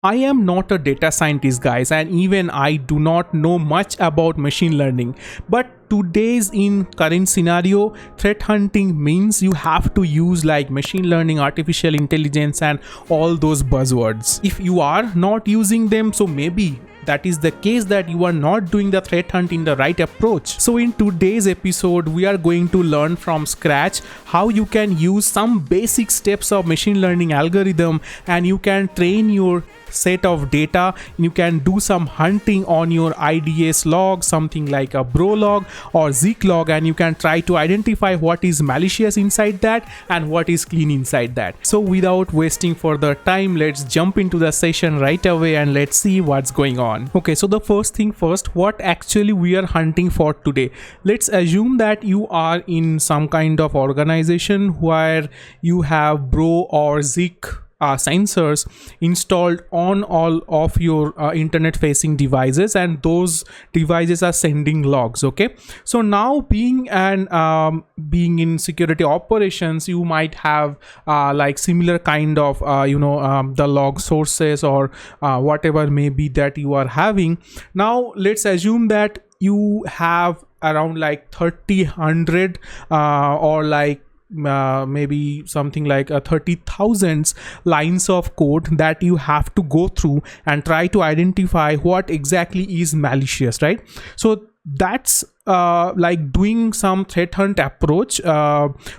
I am not a data scientist, guys, and even I do not know much about machine learning. But today's in current scenario, threat hunting means you have to use like machine learning, artificial intelligence, and all those buzzwords. If you are not using them, so maybe that is the case that you are not doing the threat hunt in the right approach. So in today's episode, we are going to learn from scratch how you can use some basic steps of machine learning algorithm, and you can train your set of data. You can do some hunting on your IDS log, something like a bro log or Zeek log, and you can try to identify what is malicious inside that and what is clean inside that. So without wasting further time, let's jump into the session right away and let's see what's going on. Okay, so the first thing first, what actually we are hunting for today. Let's assume that you are in some kind of organization where you have bro or Zeek sensors installed on all of your internet facing devices, and those devices are sending logs. Okay, so now being in security operations, you might have like similar kind of the log sources or whatever may be that you are having. Now let's assume that you have around like 300 or like maybe something like 30,000 lines of code that you have to go through and try to identify what exactly is malicious, right? So that's like doing some threat hunt approach.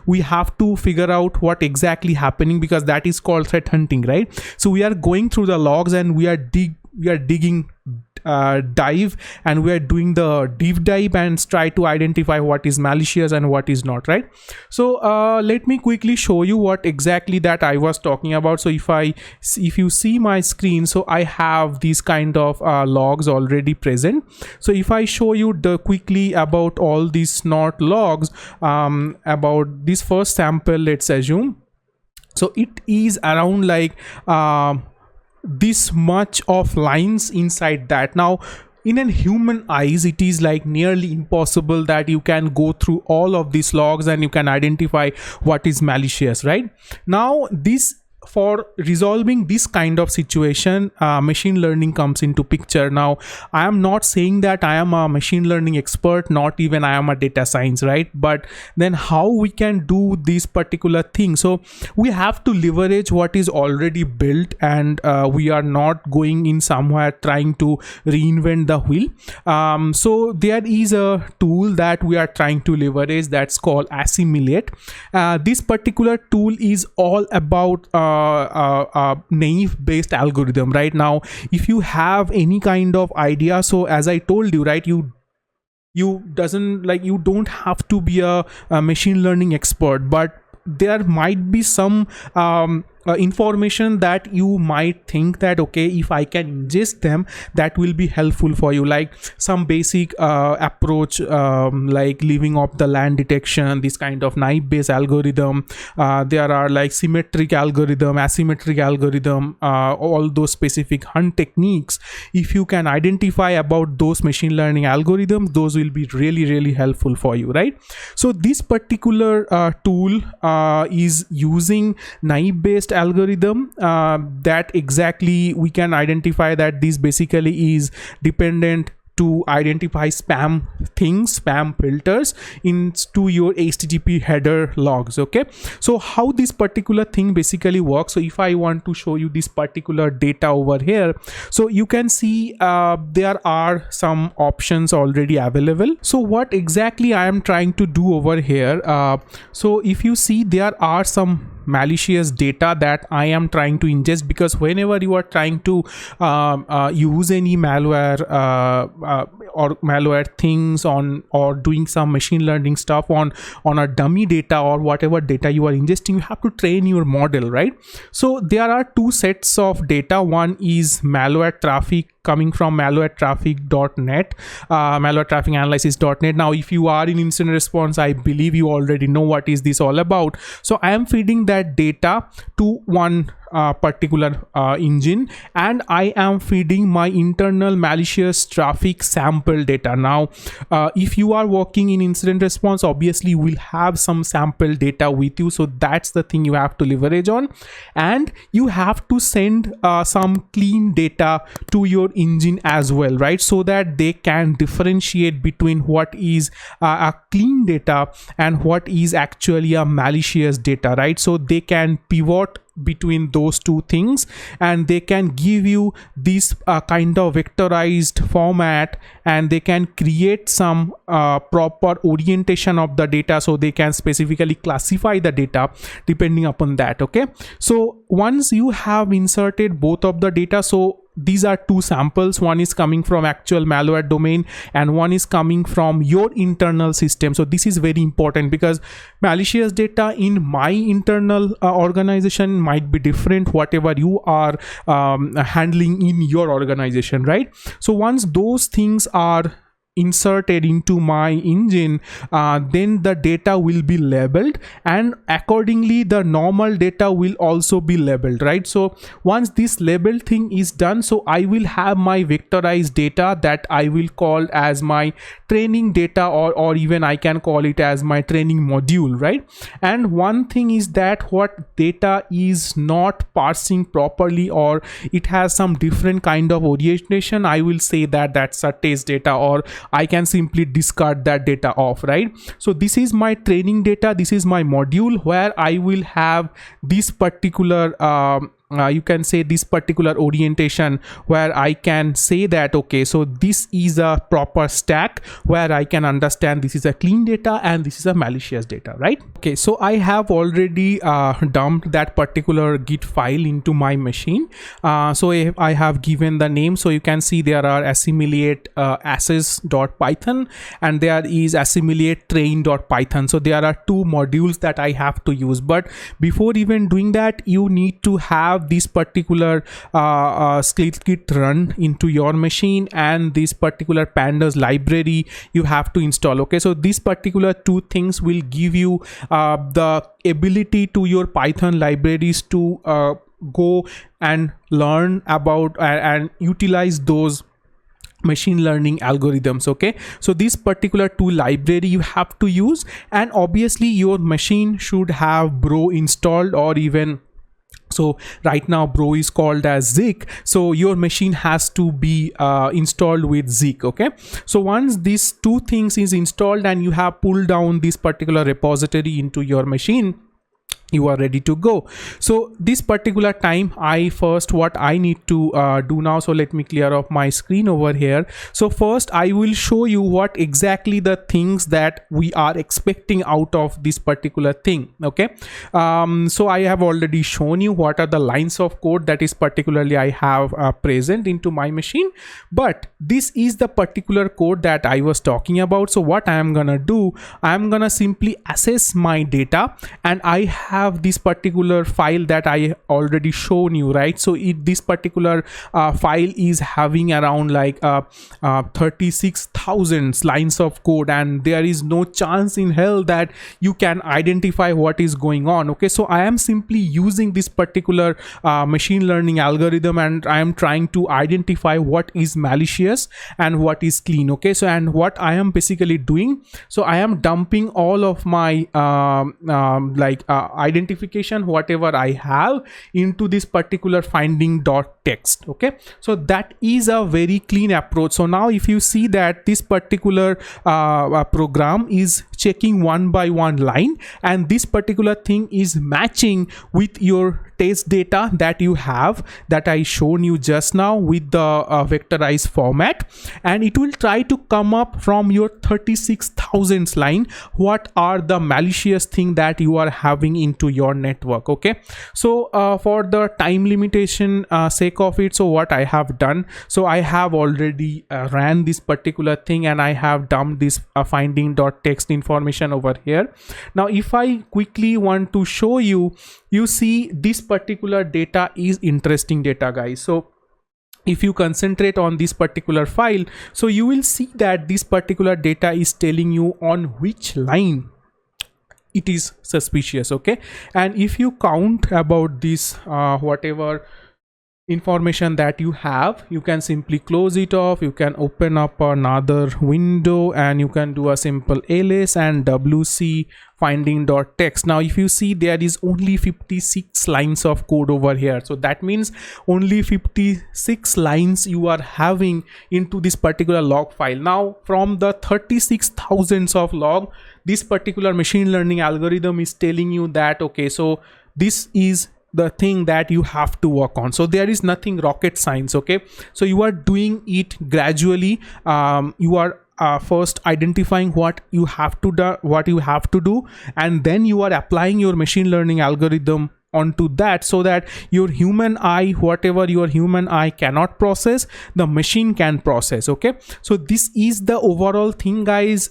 We have to figure out what exactly happening, because that is called threat hunting, right? So we are going through the logs and we are digging dive, and we are doing the deep dive and try to identify what is malicious and what is not, right? So let me quickly show you what exactly that I was talking about. So if you see my screen, so I have these kind of logs already present. So if I show you quickly about all these not logs, about this first sample, let's assume, so it is around like this much of lines inside that. Now in a human eyes, it is like nearly impossible that you can go through all of these logs and you can identify what is malicious, right? Now this, for resolving this kind of situation, machine learning comes into picture. Now I am not saying that I am a machine learning expert, not even I am a data science, right? But then how we can do this particular thing? So we have to leverage what is already built, and we are not going in somewhere trying to reinvent the wheel. So there is a tool that we are trying to leverage that's called assimilate. This particular tool is all about naive based algorithm. Right now, if you have any kind of idea, so as I told you, right, you don't have to be a machine learning expert, but there might be some information that you might think that, okay, if I can ingest them, that will be helpful for you, like some basic approach, like leaving off the land detection, this kind of naive based algorithm. There are like symmetric algorithm, asymmetric algorithm, all those specific hunt techniques. If you can identify about those machine learning algorithms, those will be really helpful for you, right? So this particular tool is using naive based algorithm that exactly we can identify that this basically is dependent to identify spam filters into your HTTP header logs. Okay, so how this particular thing basically works. So if I want to show you this particular data over here, so you can see there are some options already available. So what exactly I am trying to do over here, so if you see, there are some malicious data that I am trying to ingest, because whenever you are trying to use any malware or malware things on, or doing some machine learning stuff on a dummy data or whatever data you are ingesting, you have to train your model, right? So there are two sets of data. One is malware traffic coming from malwaretraffic.net, malwaretrafficanalysis.net. Now if you are in incident response, I believe you already know what is this all about. So I am feeding that data to one particular engine, and I am feeding my internal malicious traffic sample data. Now if you are working in incident response, obviously you will have some sample data with you, so that's the thing you have to leverage on. And you have to send some clean data to your engine as well, right, so that they can differentiate between what is a clean data and what is actually a malicious data, right? So they can pivot between those two things, and they can give you this kind of vectorized format, and they can create some proper orientation of the data, so they can specifically classify the data depending upon that. Okay, so once you have inserted both of the data, so these are two samples, one is coming from actual malware domain and one is coming from your internal system. So this is very important, because malicious data in my internal organization might be different whatever you are handling in your organization, right? So once those things are inserted into my engine, then the data will be labeled, and accordingly the normal data will also be labeled, right? So once this label thing is done, so I will have my vectorized data that I will call as my training data, or even I can call it as my training module, right? And one thing is that what data is not parsing properly, or it has some different kind of orientation, I will say that that's a test data, or I can simply discard that data off, right? So this is my training data, this is my module where I will have this particular you can say this particular orientation, where I can say that okay, so this is a proper stack where I can understand this is a clean data and this is a malicious data, right? Okay, so I have already dumped that particular git file into my machine. So I have given the name, so you can see there are assimilate assets.python and there is assimilate train.python. So there are two modules that I have to use, but before even doing that, you need to have this particular kit run into your machine, and this particular pandas library you have to install. Okay, so these particular two things will give you the ability to your Python libraries to go and learn about and utilize those machine learning algorithms. Okay, so this particular tool library you have to use, and obviously your machine should have bro installed, or even so right now bro is called as Zik, so your machine has to be installed with Zik. Okay, so once these two things is installed and you have pulled down this particular repository into your machine, you are ready to go. So this particular time, what I need to do now, so let me clear off my screen over here. So first I will show you what exactly the things that we are expecting out of this particular thing. Okay, so I have already shown you what are the lines of code that is particularly I have present into my machine, but this is the particular code that I was talking about. So what I am gonna do, I am gonna simply assess my data, and I have this particular file that I already shown you, right? So this particular file is having around like 36,000 lines of code, and there is no chance in hell that you can identify what is going on. Okay, so I am simply using this particular machine learning algorithm, and I am trying to identify what is malicious and what is clean. Okay, so and what I am basically doing, so I am dumping all of my identification whatever I have into this particular finding.txt. okay, so that is a very clean approach. So now if you see that this particular program is checking one by one line, and this particular thing is matching with your test data that you have, that I shown you just now with the vectorized format, and it will try to come up from your 36,000 line what are the malicious thing that you are having into your network. Okay, so for the time limitation sake of it, so what I have done, so I have already ran this particular thing, and I have dumped this finding.txt information over here. Now if I quickly want to show you, you see this particular data is interesting data, guys. So if you concentrate on this particular file, so you will see that this particular data is telling you on which line it is suspicious. Okay, and if you count about this whatever information that you have, you can simply close it off. You can open up another window and you can do a simple ls and wc finding.txt. now if you see, there is only 56 lines of code over here, so that means only 56 lines you are having into this particular log file. Now from the 36,000 of log, this particular machine learning algorithm is telling you that okay, so this is the thing that you have to work on. So there is nothing rocket science. Okay, so you are doing it gradually. You are first identifying what you have to do, and then you are applying your machine learning algorithm onto that, so that your human eye, whatever your human eye cannot process, the machine can process. Okay, so this is the overall thing, guys.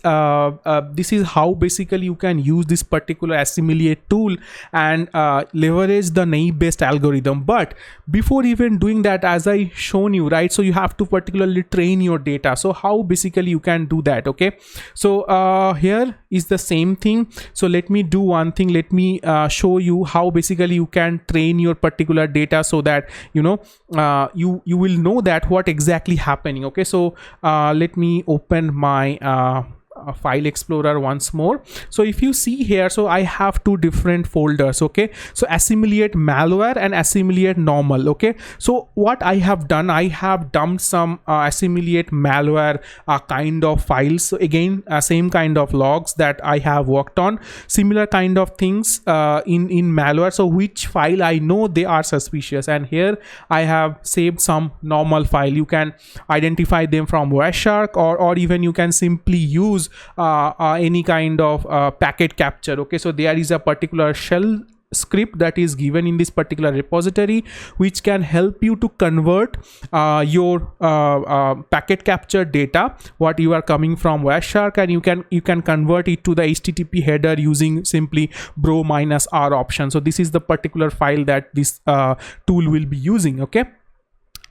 This is how basically you can use this particular assimilate tool and leverage the naive based algorithm. But before even doing that, as I shown you, right, so you have to particularly train your data. So how basically you can do that? Okay, so here is the same thing. So let me do one thing. Let me show you how basically you can train your particular data, so that you know you will know that what exactly happening. Okay, so let me open my file explorer once more. So if you see here, so I have two different folders. Okay, so assimilate malware and assimilate normal. Okay, so what I have done, I have dumped some assimilate malware kind of files. So again, same kind of logs that I have worked on, similar kind of things in malware. So which file I know they are suspicious, and here I have saved some normal file. You can identify them from Wireshark, or even you can simply use any kind of packet capture. Okay, so there is a particular shell script that is given in this particular repository, which can help you to convert your packet capture data, what you are coming from Wireshark, and you can convert it to the HTTP header using simply bro -r option. So this is the particular file that this tool will be using. Okay,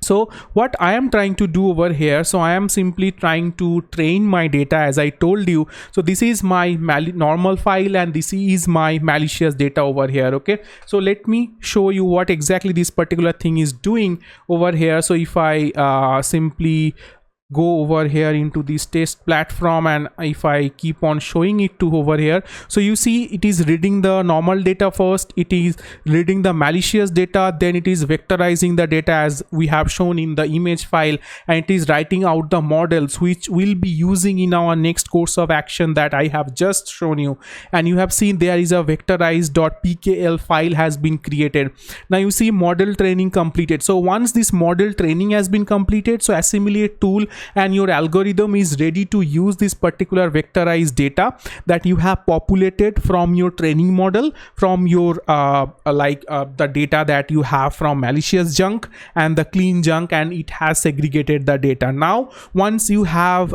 so what I am trying to do over here, so I am simply trying to train my data, as I told you. So this is my normal file and this is my malicious data over here. Okay, so let me show you what exactly this particular thing is doing over here. So if I simply go over here into this test platform, and if I keep on showing it to over here, so you see it is reading the normal data first, it is reading the malicious data, then it is vectorizing the data as we have shown in the image file, and it is writing out the models which we'll be using in our next course of action that I have just shown you. And you have seen there is a vectorized.pkl file has been created. Now you see model training completed. So once this model training has been completed, so assimilate tool and your algorithm is ready to use this particular vectorized data that you have populated from your training model, from your the data that you have from malicious junk and the clean junk, and it has segregated the data. Now once you have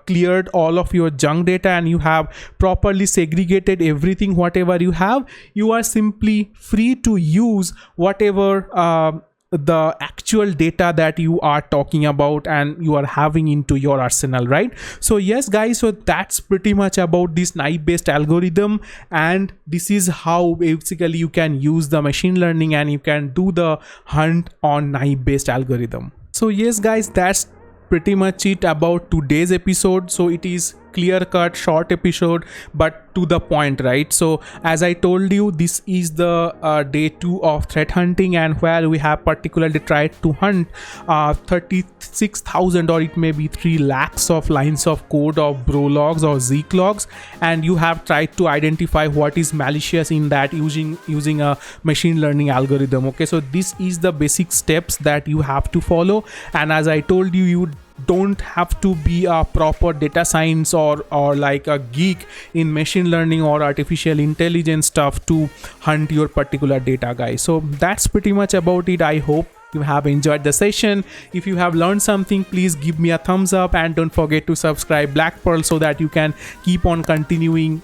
cleared all of your junk data and you have properly segregated everything, whatever you have, you are simply free to use whatever the actual data that you are talking about and you are having into your arsenal, right? So yes guys, so that's pretty much about this naive based algorithm, and this is how basically you can use the machine learning and you can do the hunt on naive based algorithm. So yes guys, that's pretty much it about today's episode. So it is clear cut short episode but to the point, right? So as I told you, this is the day 2 of threat hunting, and where we have particularly tried to hunt 36,000 or it may be 3 lakhs of lines of code of bro logs or zeek logs, and you have tried to identify what is malicious in that using a machine learning algorithm. Okay, so this is the basic steps that you have to follow, and as I told you, you don't have to be a proper data science or like a geek in machine learning or artificial intelligence stuff to hunt your particular data, guys. So that's pretty much about it. I hope you have enjoyed the session. If you have learned something, please give me a thumbs up, and don't forget to subscribe Black Pearl so that you can keep on continuously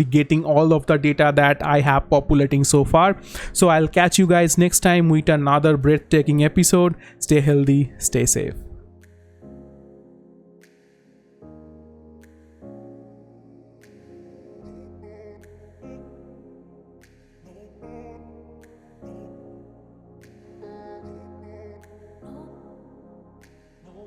getting all of the data that I have populating so far. So I'll catch you guys next time with another breathtaking episode. Stay healthy, stay safe.